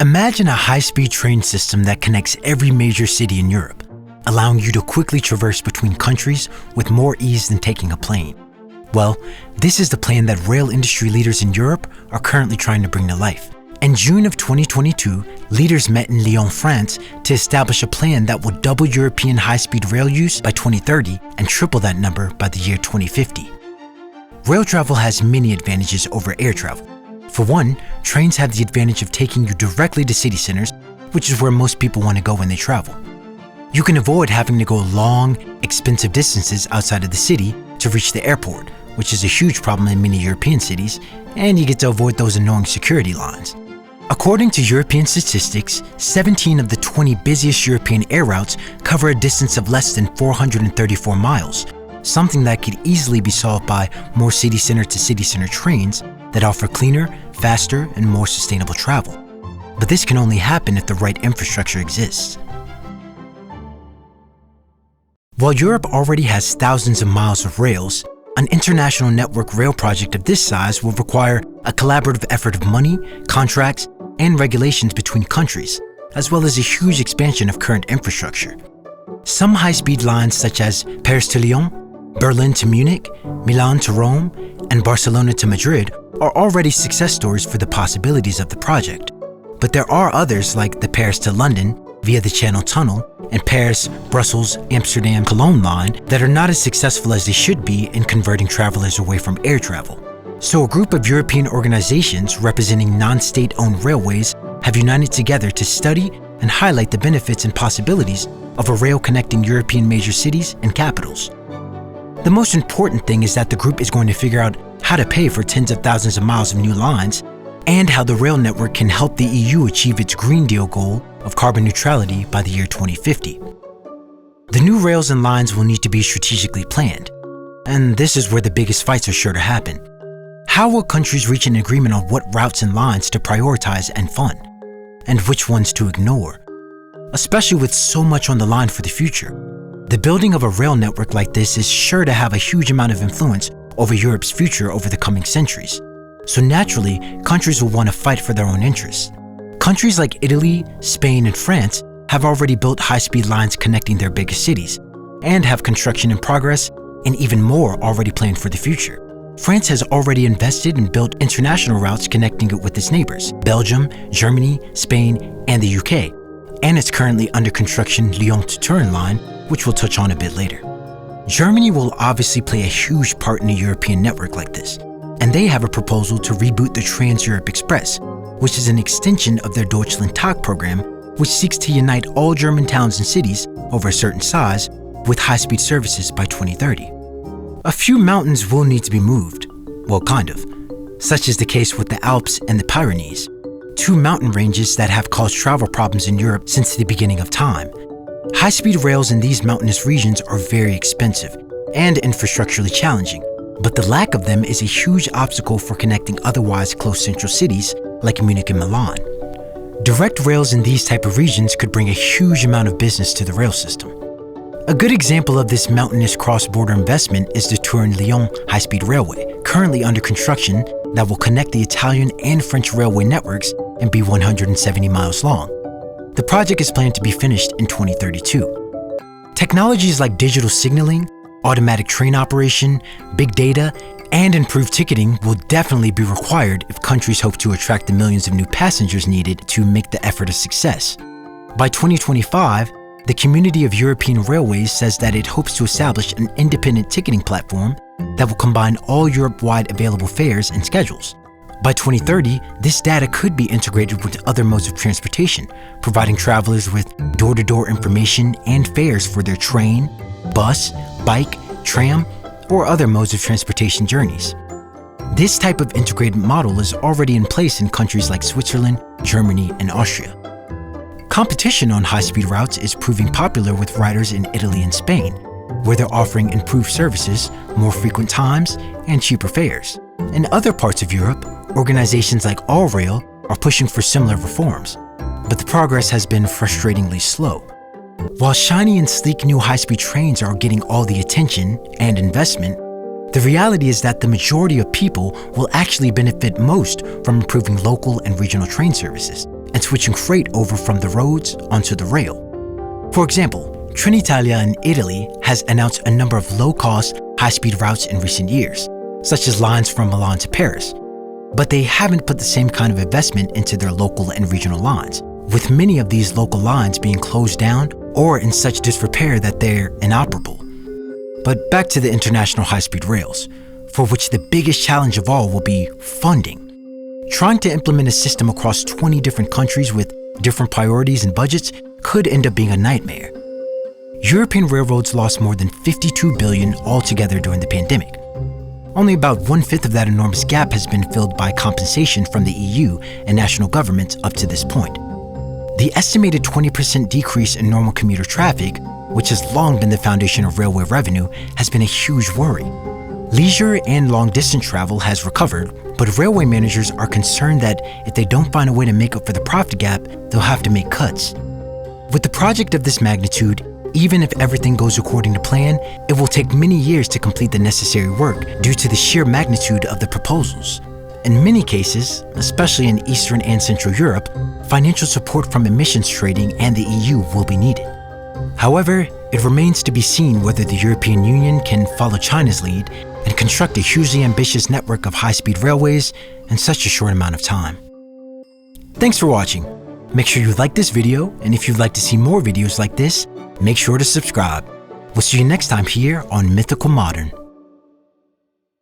Imagine a high-speed train system that connects every major city in Europe, allowing you to quickly traverse between countries with more ease than taking a plane. Well, this is the plan that rail industry leaders in Europe are currently trying to bring to life. In June of 2022, leaders met in Lyon, France to establish a plan that will double European high-speed rail use by 2030 and triple that number by the year 2050. Rail travel has many advantages over air travel. For one, trains have the advantage of taking you directly to city centers, which is where most people want to go when they travel. You can avoid having to go long, expensive distances outside of the city to reach the airport, which is a huge problem in many European cities, and you get to avoid those annoying security lines. According to European statistics, 17 of the 20 busiest European air routes cover a distance of less than 434 miles, something that could easily be solved by more city center to city center trains that offer cleaner, faster, and more sustainable travel. But this can only happen if the right infrastructure exists. While Europe already has thousands of miles of rails, an international network rail project of this size will require a collaborative effort of money, contracts, and regulations between countries, as well as a huge expansion of current infrastructure. Some high-speed lines such as Paris to Lyon, Berlin to Munich, Milan to Rome, and Barcelona to Madrid are already success stories for the possibilities of the project. But there are others like the Paris to London via the Channel Tunnel and Paris, Brussels, Amsterdam, Cologne line that are not as successful as they should be in converting travelers away from air travel. So a group of European organizations representing non-state-owned railways have united together to study and highlight the benefits and possibilities of a rail connecting European major cities and capitals. The most important thing is that the group is going to figure out how to pay for tens of thousands of miles of new lines and how the rail network can help the EU achieve its Green Deal goal of carbon neutrality by the year 2050. The new rails and lines will need to be strategically planned, and this is where the biggest fights are sure to happen. How will countries reach an agreement on what routes and lines to prioritize and fund, and which ones to ignore? Especially with so much on the line for the future, the building of a rail network like this is sure to have a huge amount of influence over Europe's future over the coming centuries. So naturally, countries will want to fight for their own interests. Countries like Italy, Spain, and France have already built high-speed lines connecting their biggest cities, and have construction in progress and even more already planned for the future. France has already invested and built international routes connecting it with its neighbors, Belgium, Germany, Spain, and the UK, and its currently under construction Lyon to Turin line, which we'll touch on a bit later. Germany will obviously play a huge part in a European network like this, and they have a proposal to reboot the Trans-Europe Express, which is an extension of their Deutschland Tag program, which seeks to unite all German towns and cities over a certain size with high-speed services by 2030. A few mountains will need to be moved, well, kind of, such is the case with the Alps and the Pyrenees, two mountain ranges that have caused travel problems in Europe since the beginning of time. High-speed rails in these mountainous regions are very expensive and infrastructurally challenging, but the lack of them is a huge obstacle for connecting otherwise close central cities like Munich and Milan. Direct rails in these type of regions could bring a huge amount of business to the rail system. A good example of this mountainous cross-border investment is the Turin-Lyon high-speed railway, currently under construction, that will connect the Italian and French railway networks and be 170 miles long. The project is planned to be finished in 2032. Technologies like digital signaling, automatic train operation, big data, and improved ticketing will definitely be required if countries hope to attract the millions of new passengers needed to make the effort a success. By 2025, the Community of European Railways says that it hopes to establish an independent ticketing platform that will combine all Europe-wide available fares and schedules. By 2030, this data could be integrated with other modes of transportation, providing travelers with door-to-door information and fares for their train, bus, bike, tram, or other modes of transportation journeys. This type of integrated model is already in place in countries like Switzerland, Germany, and Austria. Competition on high-speed routes is proving popular with riders in Italy and Spain, where they're offering improved services, more frequent times, and cheaper fares. In other parts of Europe, organizations like Allrail are pushing for similar reforms, but the progress has been frustratingly slow. While shiny and sleek new high-speed trains are getting all the attention and investment, the reality is that the majority of people will actually benefit most from improving local and regional train services, and switching freight over from the roads onto the rail. For example, Trenitalia in Italy has announced a number of low-cost, high-speed routes in recent years, such as lines from Milan to Paris. But they haven't put the same kind of investment into their local and regional lines, with many of these local lines being closed down or in such disrepair that they're inoperable. But back to the international high-speed rails, for which the biggest challenge of all will be funding. Trying to implement a system across 20 different countries with different priorities and budgets could end up being a nightmare. European railroads lost more than $52 billion altogether during the pandemic. Only about 1/5 of that enormous gap has been filled by compensation from the EU and national governments up to this point. The estimated 20% decrease in normal commuter traffic, which has long been the foundation of railway revenue, has been a huge worry. Leisure and long-distance travel has recovered, but railway managers are concerned that if they don't find a way to make up for the profit gap, they'll have to make cuts. With a project of this magnitude, even if everything goes according to plan, it will take many years to complete the necessary work due to the sheer magnitude of the proposals. In many cases, especially in Eastern and Central Europe, financial support from emissions trading and the EU will be needed. However, it remains to be seen whether the European Union can follow China's lead and construct a hugely ambitious network of high-speed railways in such a short amount of time. Thanks for watching. Make sure you like this video, and if you'd like to see more videos like this, make sure to subscribe. We'll see you next time here on Mythical Modern.